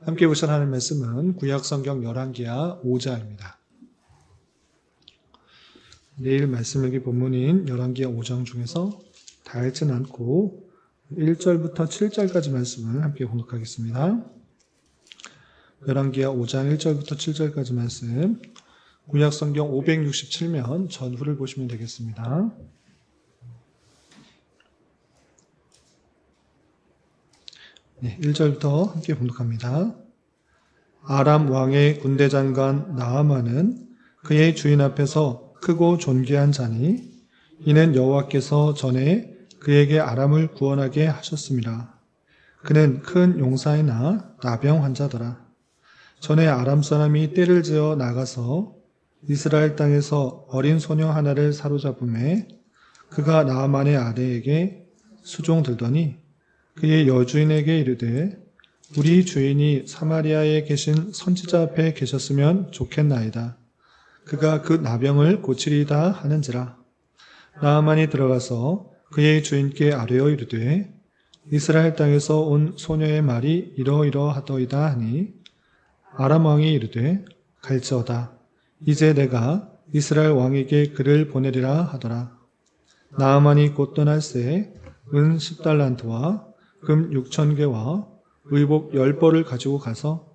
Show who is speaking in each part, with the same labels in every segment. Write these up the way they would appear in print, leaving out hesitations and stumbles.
Speaker 1: 함께 보실 하나님 말씀은 구약성경 열왕기하 5장입니다. 내일 말씀 읽기 본문인 열왕기하 5장 중에서 다 읽지는 않고 1절부터 7절까지 말씀을 함께 공독하겠습니다. 열왕기하 5장 1절부터 7절까지 말씀, 구약성경 567면 전후를 보시면 되겠습니다. 네, 1절부터 함께 봉독합니다. 아람 왕의 군대장관 나아만은 그의 주인 앞에서 크고 존귀한 자니 이는 여호와께서 전에 그에게 아람을 구원하게 하셨습니다. 그는 큰 용사이나 나병 환자더라. 전에 아람 사람이 떼를 지어 나가서 이스라엘 땅에서 어린 소녀 하나를 사로잡음에 그가 나아만의 아내에게 수종들더니 그의 여주인에게 이르되 우리 주인이 사마리아에 계신 선지자 앞에 계셨으면 좋겠나이다. 그가 그 나병을 고치리다 하는지라. 나아만이 들어가서 그의 주인께 아뢰어 이르되 이스라엘 땅에서 온 소녀의 말이 이러이러하더이다 하니 아람 왕이 이르되 갈지어다. 이제 내가 이스라엘 왕에게 그를 보내리라 하더라. 나아만이 곧 떠날새 은 10달란트와 금 6,000개와 의복 10벌을 가지고 가서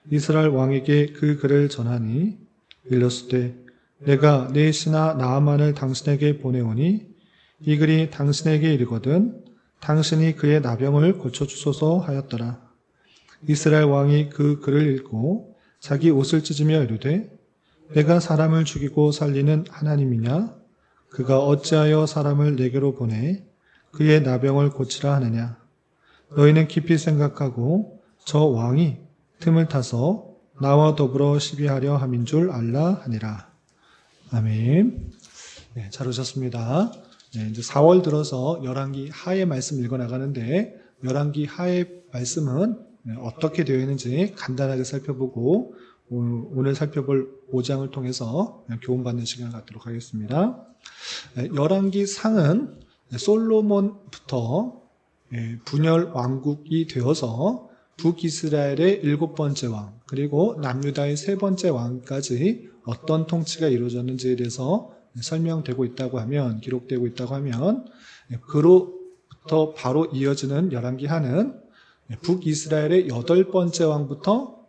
Speaker 1: 이스라엘 왕에게 그 글을 전하니 일렀으되 내가 내 신하 나아만을 당신에게 보내오니 이 글이 당신에게 이르거든 당신이 그의 나병을 고쳐주소서 하였더라. 이스라엘 왕이 그 글을 읽고 자기 옷을 찢으며 이르되 내가 사람을 죽이고 살리는 하나님이냐? 그가 어찌하여 사람을 내게로 보내 그의 나병을 고치라 하느냐? 너희는 깊이 생각하고 저 왕이 틈을 타서 나와 더불어 시비하려 함인 줄 알라 하니라. 아멘. 네, 잘 오셨습니다. 네, 이제 4월 들어서 열왕기 하의 말씀 읽어나가는데 열왕기 하의 말씀은 어떻게 되어 있는지 간단하게 살펴보고 오늘 살펴볼 5장을 통해서 교훈받는 시간을 갖도록 하겠습니다. 열왕기 상은 솔로몬부터 분열 왕국이 되어서 북이스라엘의 7번째 왕 그리고 남유다의 3번째 왕까지 어떤 통치가 이루어졌는지에 대해서 설명되고 있다고 하면 기록되고 있다고 하면 그로부터 바로 이어지는 열왕기하는 북이스라엘의 8번째 왕부터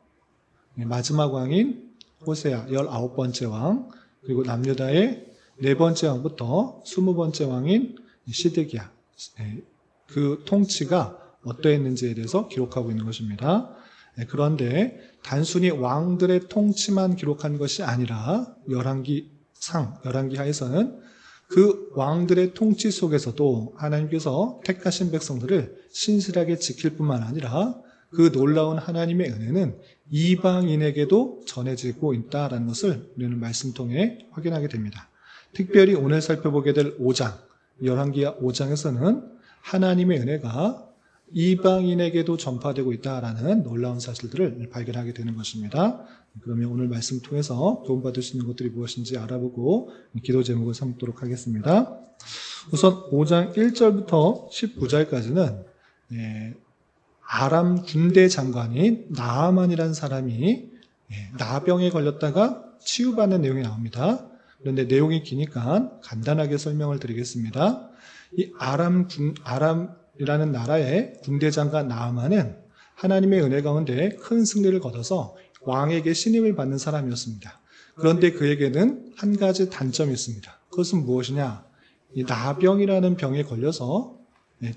Speaker 1: 마지막 왕인 호세아 19번째 왕 그리고 남유다의 4번째 왕부터 20번째 왕인 시드기야 그 통치가 어떠했는지에 대해서 기록하고 있는 것입니다. 그런데 단순히 왕들의 통치만 기록한 것이 아니라 열왕기하에서는 그 왕들의 통치 속에서도 하나님께서 택하신 백성들을 신실하게 지킬 뿐만 아니라 그 놀라운 하나님의 은혜는 이방인에게도 전해지고 있다는 것을 우리는 말씀 통해 확인하게 됩니다. 특별히 오늘 살펴보게 될 5장, 열왕기하 5장에서는 하나님의 은혜가 이방인에게도 전파되고 있다라는 놀라운 사실들을 발견하게 되는 것입니다. 그러면 오늘 말씀 통해서 도움받을 수 있는 것들이 무엇인지 알아보고 기도 제목을 삼도록 하겠습니다. 우선 5장 1절부터 19절까지는 아람 군대 장관인 나아만이라는 사람이 나병에 걸렸다가 치유받는 내용이 나옵니다. 그런데 내용이 기니까 간단하게 설명을 드리겠습니다. 이 아람이라는 나라의 군대장관 나아만은 하나님의 은혜 가운데 큰 승리를 거둬서 왕에게 신임을 받는 사람이었습니다. 그런데 그에게는 한 가지 단점이 있습니다. 그것은 무엇이냐? 이 나병이라는 병에 걸려서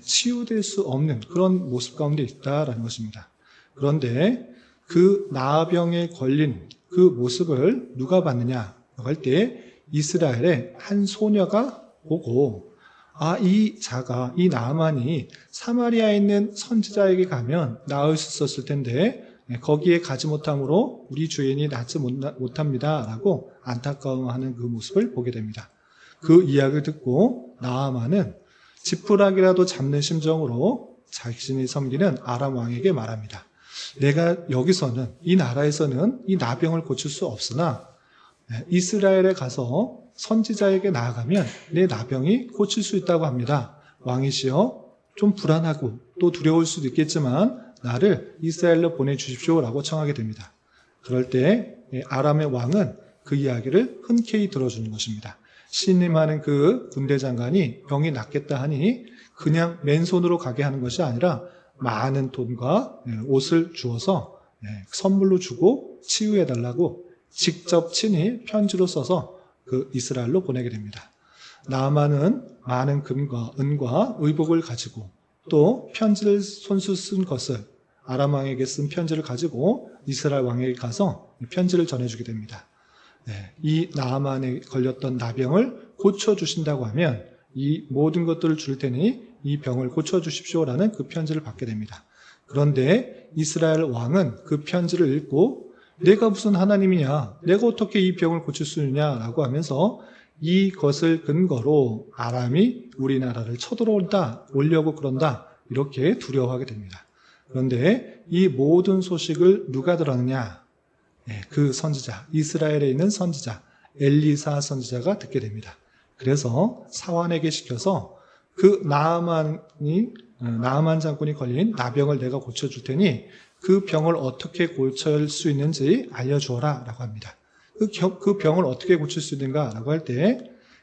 Speaker 1: 치유될 수 없는 그런 모습 가운데 있다라는 것입니다. 그런데 그 나병에 걸린 그 모습을 누가 봤느냐 할 때 이스라엘의 한 소녀가 보고 이 나아만이 사마리아에 있는 선지자에게 가면 나을 수 있었을 텐데 거기에 가지 못함으로 우리 주인이 낫지 못합니다 라고 안타까워하는 그 모습을 보게 됩니다. 그 이야기를 듣고 나아만은 지푸라기라도 잡는 심정으로 자신이 섬기는 아람 왕에게 말합니다. 내가 여기서는 이 나라에서는 이 나병을 고칠 수 없으나 이스라엘에 가서 선지자에게 나아가면 내 나병이 고칠 수 있다고 합니다. 왕이시여 좀 불안하고 또 두려울 수도 있겠지만 나를 이스라엘로 보내주십시오라고 청하게 됩니다. 그럴 때 아람의 왕은 그 이야기를 흔쾌히 들어주는 것입니다. 신임하는 그 군대 장관이 병이 낫겠다 하니 그냥 맨손으로 가게 하는 것이 아니라 많은 돈과 옷을 주어서 선물로 주고 치유해달라고 직접 친히 편지로 써서 그 이스라엘로 보내게 됩니다. 나아만은 많은 금과 은과 의복을 가지고 또 편지를 손수 쓴 것을 아람 왕에게 쓴 편지를 가지고 이스라엘 왕에게 가서 편지를 전해주게 됩니다. 이 나아만에 걸렸던 나병을 고쳐주신다고 하면 이 모든 것들을 줄 테니 이 병을 고쳐주십시오라는 그 편지를 받게 됩니다. 그런데 이스라엘 왕은 그 편지를 읽고 내가 무슨 하나님이냐, 내가 어떻게 이 병을 고칠 수 있냐라고 하면서 이것을 근거로 아람이 우리나라를 쳐들어온다, 오려고 그런다, 이렇게 두려워하게 됩니다. 그런데 이 모든 소식을 누가 들었느냐? 그 선지자, 이스라엘에 있는 선지자, 엘리사 선지자가 듣게 됩니다. 그래서 사환에게 시켜서 그 나아만 장군이 걸린 나병을 내가 고쳐줄 테니 그 병을 어떻게 고칠 수 있는지 알려주어라 라고 합니다. 그 병을 어떻게 고칠 수 있는가 라고 할 때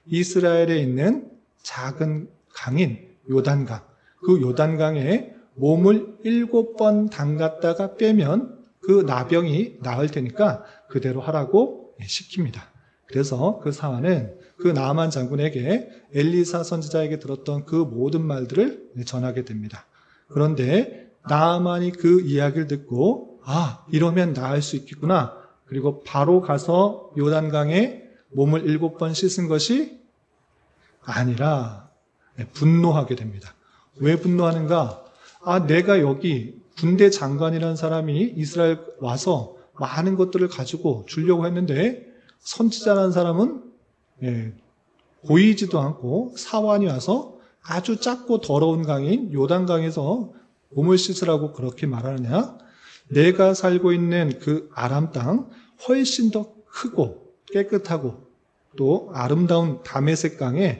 Speaker 1: 이스라엘에 있는 작은 강인 요단강, 그 요단강에 몸을 7번 담갔다가 빼면 그 나병이 나을 테니까 그대로 하라고 시킵니다. 그래서 그 사환은 그 나아만 장군에게 엘리사 선지자에게 들었던 그 모든 말들을 전하게 됩니다. 그런데 나아만이 그 이야기를 듣고 이러면 나을 수 있겠구나. 그리고 바로 가서 요단강에 몸을 7번 씻은 것이 아니라 분노하게 됩니다. 왜 분노하는가? 내가 여기 군대 장관이라는 사람이 이스라엘 와서 많은 것들을 가지고 주려고 했는데 선지자라는 사람은 보이지도 않고 사환이 와서 아주 작고 더러운 강인 요단강에서 몸을 씻으라고 그렇게 말하느냐? 내가 살고 있는 그 아람 땅 훨씬 더 크고 깨끗하고 또 아름다운 다메섹 강이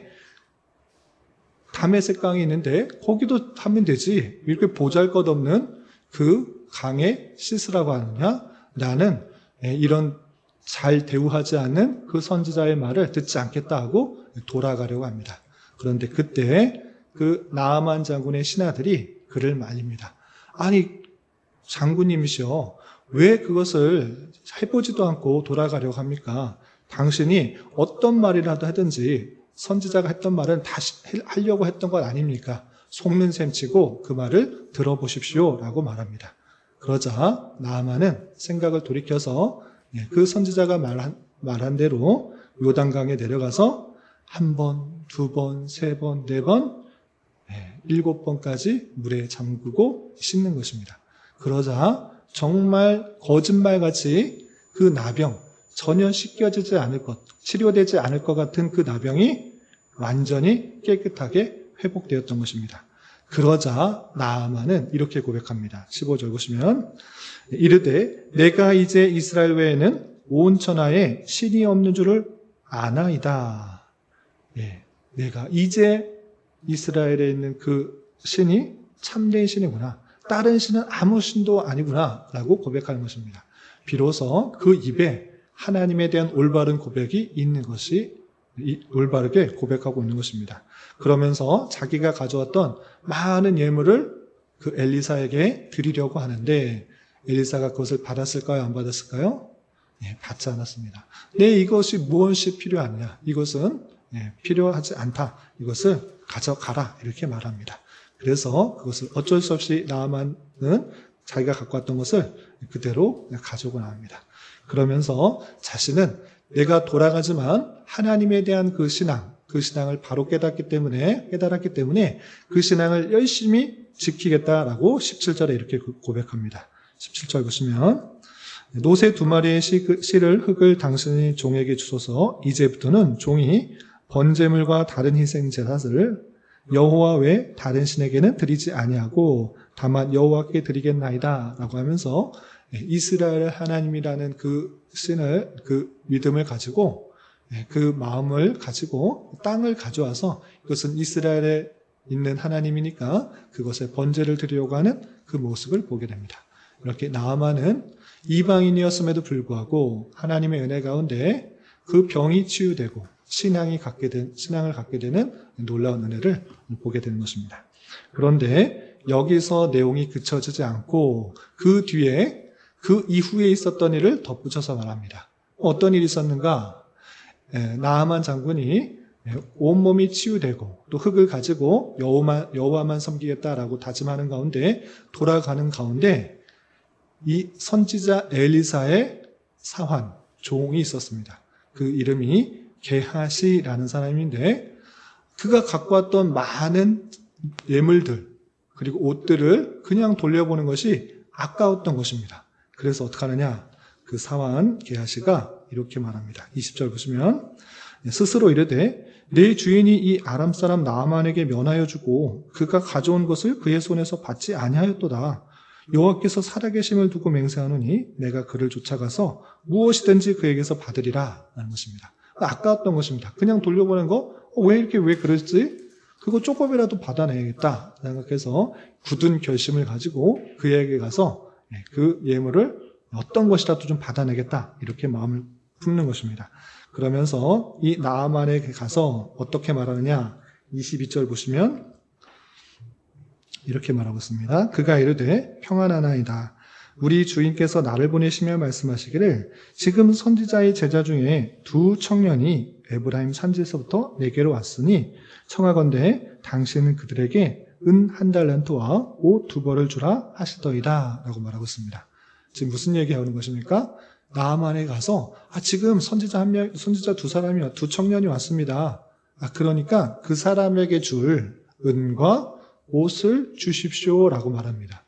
Speaker 1: 있는데 거기도 하면 되지. 이렇게 보잘것없는 그 강에 씻으라고 하느냐? 나는 이런 잘 대우하지 않는 그 선지자의 말을 듣지 않겠다 하고 돌아가려고 합니다. 그런데 그때 그 나아만 장군의 신하들이 그를 말립니다. 아니 장군님이시여, 왜 그것을 해보지도 않고 돌아가려고 합니까? 당신이 어떤 말이라도 하든지 선지자가 했던 말은 다시 하려고 했던 것 아닙니까? 속는 셈치고 그 말을 들어보십시오 라고 말합니다. 그러자 나아만은 생각을 돌이켜서 그 선지자가 말한 대로 요단강에 내려가서 1번, 2번, 3번, 4번, 7번까지 물에 잠그고 씻는 것입니다. 그러자 정말 거짓말같이 그 나병, 전혀 씻겨지지 않을 것, 치료되지 않을 것 같은 그 나병이 완전히 깨끗하게 회복되었던 것입니다. 그러자 나아만은 이렇게 고백합니다. 15절 보시면 이르되 내가 이제 이스라엘 외에는 온 천하에 신이 없는 줄을 아나이다. 내가 이제 이스라엘에 있는 그 신이 참된 신이구나. 다른 신은 아무 신도 아니구나 라고 고백하는 것입니다. 비로소 그 입에 하나님에 대한 올바른 고백이 있는 것이 올바르게 고백하고 있는 것입니다. 그러면서 자기가 가져왔던 많은 예물을 그 엘리사에게 드리려고 하는데 엘리사가 그것을 받았을까요? 안 받았을까요? 받지 않았습니다. 이것이 무엇이 필요하느냐? 이것은 필요하지 않다. 이것을 가져가라. 이렇게 말합니다. 그래서 그것을 어쩔 수 없이 나아만은 자기가 갖고 왔던 것을 그대로 가져오고 나옵니다. 그러면서 자신은 내가 돌아가지만 하나님에 대한 그 신앙을 바로 깨달았기 때문에 그 신앙을 열심히 지키겠다라고 17절에 이렇게 고백합니다. 17절 보시면 노새 2마리의 흙을 당신의 종에게 주소서. 이제부터는 종이 번제물과 다른 희생 제사를 여호와 외 다른 신에게는 드리지 아니하고 다만 여호와께 드리겠나이다 라고 하면서 이스라엘 하나님이라는 그 신을, 그 믿음을 가지고 그 마음을 가지고 땅을 가져와서 이것은 이스라엘의 있는 하나님이니까 그것에 번제를 드리려고 하는 그 모습을 보게 됩니다. 이렇게 나아만은 이방인이었음에도 불구하고 하나님의 은혜 가운데 그 병이 치유되고 신앙을 갖게 되는 놀라운 은혜를 보게 되는 것입니다. 그런데 여기서 내용이 그쳐지지 않고 그 뒤에 그 이후에 있었던 일을 덧붙여서 말합니다. 어떤 일이 있었는가? 나아만 장군이 온몸이 치유되고 또 흙을 가지고 여호와만 섬기겠다라고 다짐하는 가운데 돌아가는 가운데 이 선지자 엘리사의 사환, 종이 있었습니다. 그 이름이 게하시라는 사람인데 그가 갖고 왔던 많은 예물들 그리고 옷들을 그냥 돌려보는 것이 아까웠던 것입니다. 그래서 어떻게 하느냐? 그 사환 게하시가 이렇게 말합니다. 20절 보시면 스스로 이르되 내 주인이 이 아람 사람 나아만에게 면하여 주고 그가 가져온 것을 그의 손에서 받지 아니하였도다. 여호와께서 살아계심을 두고 맹세하노니 내가 그를 쫓아가서 무엇이든지 그에게서 받으리라 라는 것입니다. 아까웠던 것입니다. 그냥 돌려보낸 거 왜 그랬지? 그거 조금이라도 받아내야겠다 생각해서 굳은 결심을 가지고 그에게 가서 그 예물을 어떤 것이라도 좀 받아내겠다 이렇게 마음을 품는 것입니다. 그러면서 이 나아만에게 가서 어떻게 말하느냐? 22절 보시면 이렇게 말하고 있습니다. 그가 이르되 평안하나이다. 우리 주인께서 나를 보내시며 말씀하시기를 지금 선지자의 제자 중에 두 청년이 에브라임 산지에서부터 내게로 왔으니 청하건대 당신은 그들에게 은 1달란트와 옷 2벌을 주라 하시더이다 라고 말하고 있습니다. 지금 무슨 얘기하는 것입니까? 나아만에 가서 지금 선지자 두 청년이 왔습니다. 그러니까 그 사람에게 줄 은과 옷을 주십시오라고 말합니다.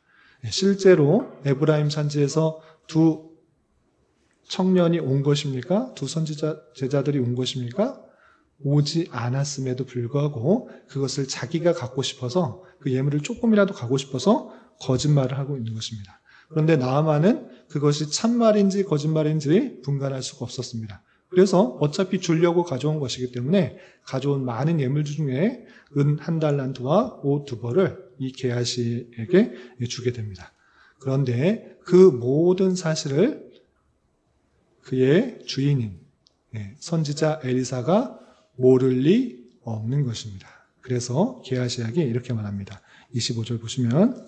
Speaker 1: 실제로 에브라임 산지에서 두 청년이 온 것입니까? 두 선지자 제자들이 온 것입니까? 오지 않았음에도 불구하고 그것을 자기가 갖고 싶어서 그 예물을 조금이라도 갖고 싶어서 거짓말을 하고 있는 것입니다. 그런데 나아만은 그것이 참말인지 거짓말인지 분간할 수가 없었습니다. 그래서 어차피 주려고 가져온 것이기 때문에 가져온 많은 예물 중에 은 1달란트와 옷 2벌을 이 게하시에게 주게 됩니다. 그런데 그 모든 사실을 그의 주인인 선지자 엘리사가 모를 리 없는 것입니다. 그래서 게하시에게 이렇게 말합니다. 25절 보시면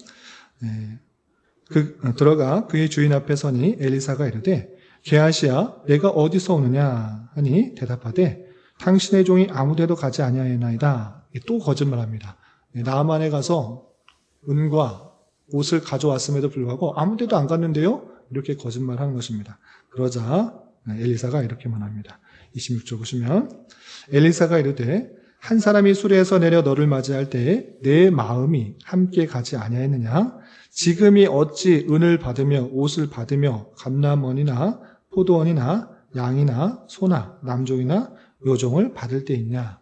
Speaker 1: 들어가 그의 주인 앞에 서니 엘리사가 이르되 게하시야 내가 어디서 오느냐 하니 대답하되 당신의 종이 아무데도 가지 아니하였나이다. 또 거짓말합니다. 나아만에 가서 은과 옷을 가져왔음에도 불구하고 아무데도 안 갔는데요. 이렇게 거짓말하는 것입니다. 그러자 엘리사가 이렇게 말합니다. 26절 보시면 엘리사가 이르되 한 사람이 수레에서 내려 너를 맞이할 때에 내 마음이 함께 가지 아니하였느냐? 지금이 어찌 은을 받으며 옷을 받으며 감람원이나 포도원이나 양이나 소나 남종이나 요종을 받을 때 있냐?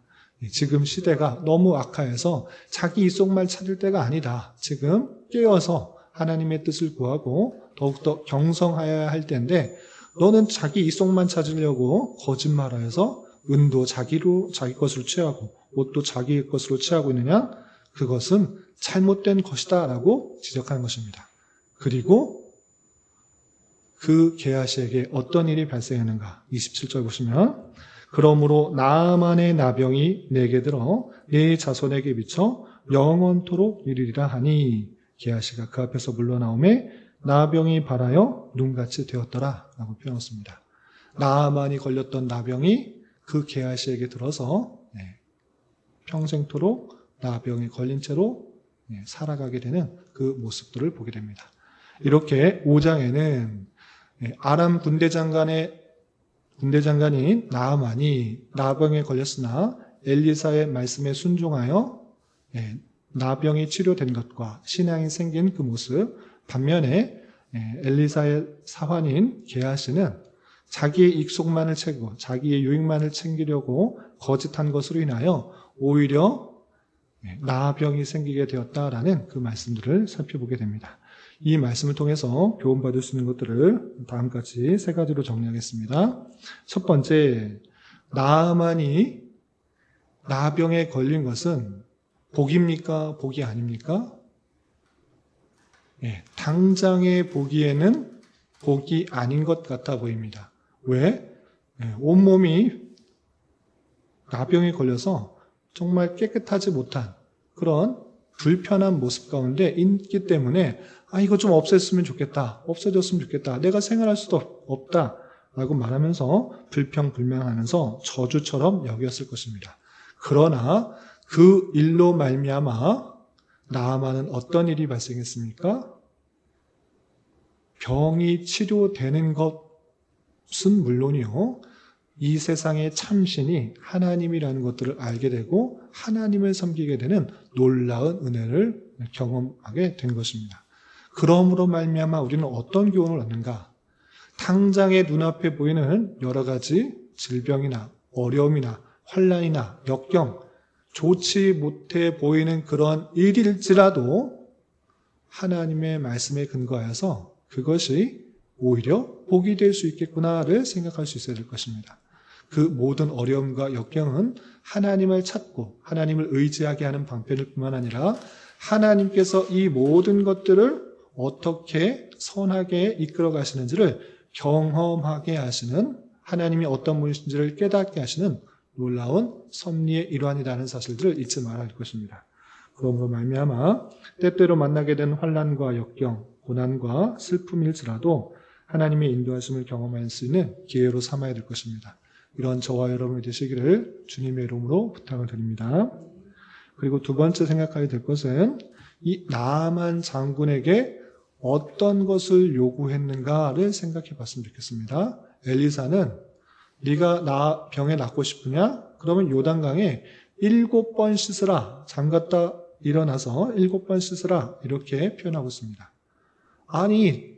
Speaker 1: 지금 시대가 너무 악화해서 자기 이속만 찾을 때가 아니다. 지금 깨어서 하나님의 뜻을 구하고 더욱더 경성하여야 할 때인데 너는 자기 이속만 찾으려고 거짓말하여서 은도 자기 것으로 취하고 옷도 자기 것으로 취하고 있느냐? 그것은 잘못된 것이다 라고 지적하는 것입니다. 그리고 그 게하시에게 어떤 일이 발생했는가? 27절 보시면 그러므로 나아만의 나병이 내게 들어 네 자손에게 미쳐 영원토록 이르리라 하니 게하시가 그 앞에서 물러나오매 나병이 발하여 눈같이 되었더라 라고 표현했습니다. 나아만이 걸렸던 나병이 그 게하시에게 들어서 평생토록 나병에 걸린 채로 살아가게 되는 그 모습들을 보게 됩니다. 이렇게 5장에는 아람 군대장관인 나아만이 나병에 걸렸으나 엘리사의 말씀에 순종하여 나병이 치료된 것과 신앙이 생긴 그 모습, 반면에 엘리사의 사환인 게하시는 자기의 익속만을 채고 자기의 유익만을 챙기려고 거짓한 것으로 인하여 오히려 나병이 생기게 되었다라는 그 말씀들을 살펴보게 됩니다. 이 말씀을 통해서 교훈받을 수 있는 것들을 다음같이 3가지로 정리하겠습니다. 첫 번째, 나아만이 나병에 걸린 것은 복입니까? 복이 아닙니까? 예, 당장에 보기에는 복이 아닌 것 같아 보입니다. 왜? 예, 온몸이 나병에 걸려서 정말 깨끗하지 못한 그런 불편한 모습 가운데 있기 때문에 이거 좀 없앴으면 좋겠다. 없어졌으면 좋겠다. 내가 생활할 수도 없다. 라고 말하면서 불평불만하면서 저주처럼 여겼을 것입니다. 그러나 그 일로 말미암아 나아만은 어떤 일이 발생했습니까? 병이 치료되는 것은 물론이요. 이 세상의 참신이 하나님이라는 것들을 알게 되고 하나님을 섬기게 되는 놀라운 은혜를 경험하게 된 것입니다. 그러므로 말미암아 우리는 어떤 교훈을 얻는가? 당장의 눈앞에 보이는 여러 가지 질병이나 어려움이나 환난이나 역경, 좋지 못해 보이는 그런 일일지라도 하나님의 말씀에 근거하여서 그것이 오히려 복이 될 수 있겠구나를 생각할 수 있어야 될 것입니다. 그 모든 어려움과 역경은 하나님을 찾고 하나님을 의지하게 하는 방편일 뿐만 아니라 하나님께서 이 모든 것들을 어떻게 선하게 이끌어 가시는지를 경험하게 하시는, 하나님이 어떤 분이신지를 깨닫게 하시는 놀라운 섭리의 일환이라는 사실들을 잊지 말아야 할 것입니다. 그러므로 말미암아 때때로 만나게 된 환난과 역경, 고난과 슬픔일지라도 하나님의 인도하심을 경험할 수 있는 기회로 삼아야 될 것입니다. 이런 저와 여러분이 되시기를 주님의 이름으로 부탁을 드립니다. 그리고 두 번째 생각해야 될 것은 이 나아만 장군에게 어떤 것을 요구했는가를 생각해 봤으면 좋겠습니다. 엘리사는 네가 나 병에 낫고 싶으냐? 그러면 요단강에 7번 씻으라. 잠갔다 일어나서 7번 씻으라. 이렇게 표현하고 있습니다. 아니,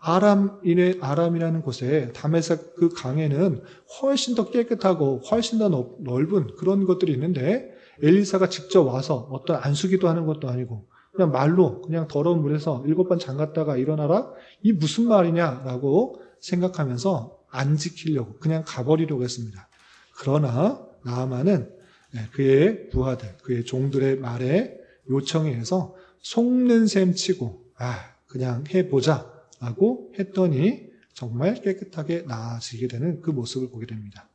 Speaker 1: 아람이라는 곳에 다메섹 그 강에는 훨씬 더 깨끗하고 훨씬 더 넓은 그런 것들이 있는데 엘리사가 직접 와서 어떤 안수기도 하는 것도 아니고 그냥 말로 그냥 더러운 물에서 7번 잠갔다가 일어나라? 이 무슨 말이냐라고 생각하면서 안 지키려고 그냥 가버리려고 했습니다. 그러나 나아만은 그의 부하들, 그의 종들의 말에 요청에 의해서 속는 셈 치고 그냥 해보자 라고 했더니 정말 깨끗하게 나아지게 되는 그 모습을 보게 됩니다.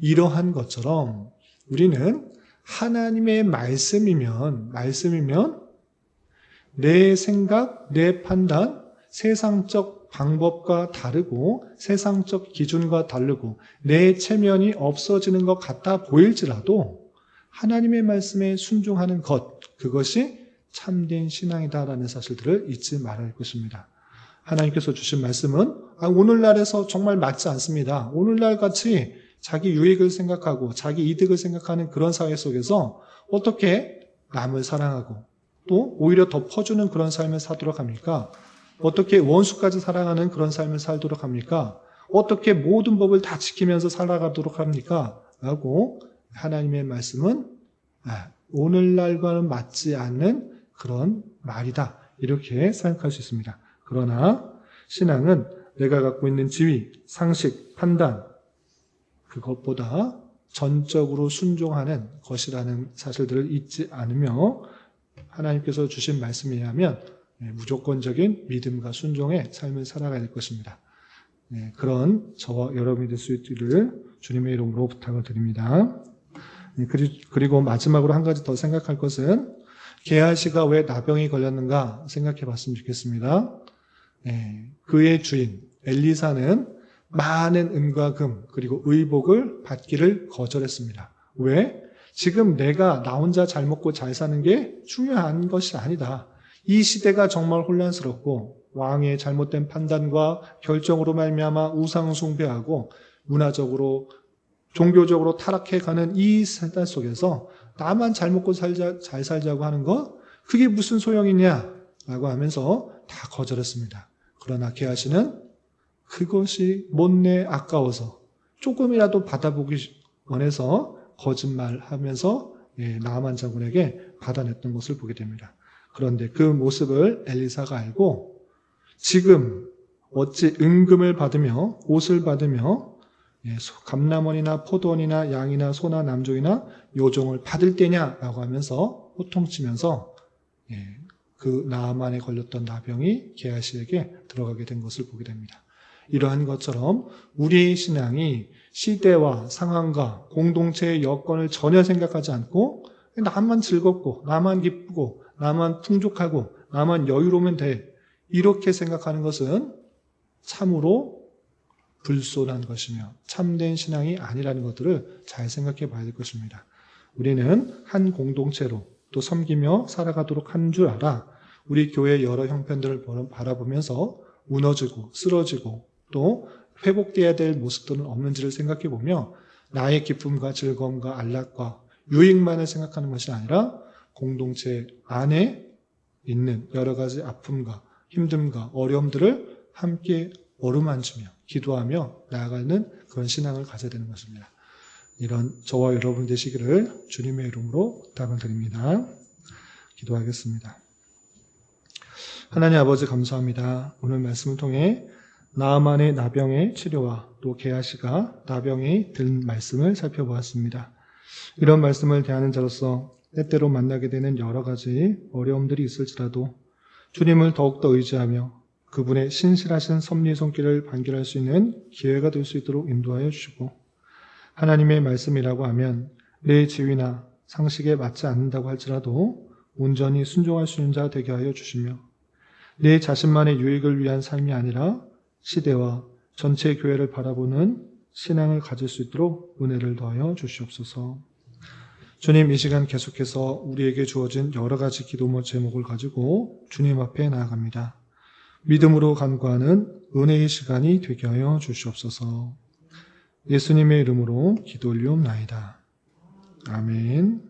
Speaker 1: 이러한 것처럼 우리는 하나님의 말씀이면 내 생각, 내 판단, 세상적 방법과 다르고 세상적 기준과 다르고 내 체면이 없어지는 것 같아 보일지라도 하나님의 말씀에 순종하는 것, 그것이 참된 신앙이다라는 사실들을 잊지 말아야 할 것입니다. 하나님께서 주신 말씀은 오늘날에서 정말 맞지 않습니다. 오늘날 같이 자기 유익을 생각하고 자기 이득을 생각하는 그런 사회 속에서 어떻게 남을 사랑하고 또 오히려 더 퍼주는 그런 삶을 살도록 합니까? 어떻게 원수까지 사랑하는 그런 삶을 살도록 합니까? 어떻게 모든 법을 다 지키면서 살아가도록 합니까? 라고 하나님의 말씀은 오늘날과는 맞지 않는 그런 말이다. 이렇게 생각할 수 있습니다. 그러나 신앙은 내가 갖고 있는 지위, 상식, 판단 그것보다 전적으로 순종하는 것이라는 사실들을 잊지 않으며 하나님께서 주신 말씀에 의하면 무조건적인 믿음과 순종의 삶을 살아가야 될 것입니다. 그런 저와 여러분이 될 수 있기를 주님의 이름으로 부탁을 드립니다. 그리고 마지막으로 한 가지 더 생각할 것은 게하시가 왜 나병이 걸렸는가 생각해 봤으면 좋겠습니다. 그의 주인 엘리사는 많은 은과 금 그리고 의복을 받기를 거절했습니다. 왜? 지금 내가 나 혼자 잘 먹고 잘 사는 게 중요한 것이 아니다. 이 시대가 정말 혼란스럽고 왕의 잘못된 판단과 결정으로 말미암아 우상 숭배하고 문화적으로 종교적으로 타락해가는 이 세대 속에서 나만 잘 먹고 잘 살자고 하는 거 그게 무슨 소용이냐라고 하면서 다 거절했습니다. 그러나 게하시는 그것이 못내 아까워서 조금이라도 받아보기 원해서 거짓말하면서 나아만 장군에게 받아냈던 것을 보게 됩니다. 그런데 그 모습을 엘리사가 알고 지금 어찌 은금을 받으며 옷을 받으며 감람원이나 포도원이나 양이나 소나 남종이나 요종을 받을 때냐라고 하면서 호통치면서 그 나아만에 걸렸던 나병이 게하시에게 들어가게 된 것을 보게 됩니다. 이러한 것처럼 우리의 신앙이 시대와 상황과 공동체의 여건을 전혀 생각하지 않고 나만 즐겁고 나만 기쁘고 나만 풍족하고 나만 여유로우면 돼 이렇게 생각하는 것은 참으로 불손한 것이며 참된 신앙이 아니라는 것들을 잘 생각해 봐야 될 것입니다. 우리는 한 공동체로 또 섬기며 살아가도록 한 줄 알아 우리 교회의 여러 형편들을 바라보면서 무너지고 쓰러지고 또 회복되어야 될 모습들은 없는지를 생각해 보며 나의 기쁨과 즐거움과 안락과 유익만을 생각하는 것이 아니라 공동체 안에 있는 여러 가지 아픔과 힘듦과 어려움들을 함께 어루만지며 기도하며 나아가는 그런 신앙을 가져야 되는 것입니다. 이런 저와 여러분 되시기를 주님의 이름으로 부탁을 드립니다. 기도하겠습니다. 하나님 아버지 감사합니다. 오늘 말씀을 통해 나아만의 나병의 치료와 또 게하시가 나병이 든 말씀을 살펴보았습니다. 이런 말씀을 대하는 자로서 때때로 만나게 되는 여러 가지 어려움들이 있을지라도 주님을 더욱더 의지하며 그분의 신실하신 섭리의 손길을 반길할 수 있는 기회가 될 수 있도록 인도하여 주시고 하나님의 말씀이라고 하면 내 지위나 상식에 맞지 않는다고 할지라도 온전히 순종할 수 있는 자 되게 하여 주시며 내 자신만의 유익을 위한 삶이 아니라 시대와 전체 교회를 바라보는 신앙을 가질 수 있도록 은혜를 더하여 주시옵소서. 주님 이 시간 계속해서 우리에게 주어진 여러 가지 기도 제목을 가지고 주님 앞에 나아갑니다. 믿음으로 간구하는 은혜의 시간이 되게 하여 주시옵소서. 예수님의 이름으로 기도 올리옵나이다. 아멘.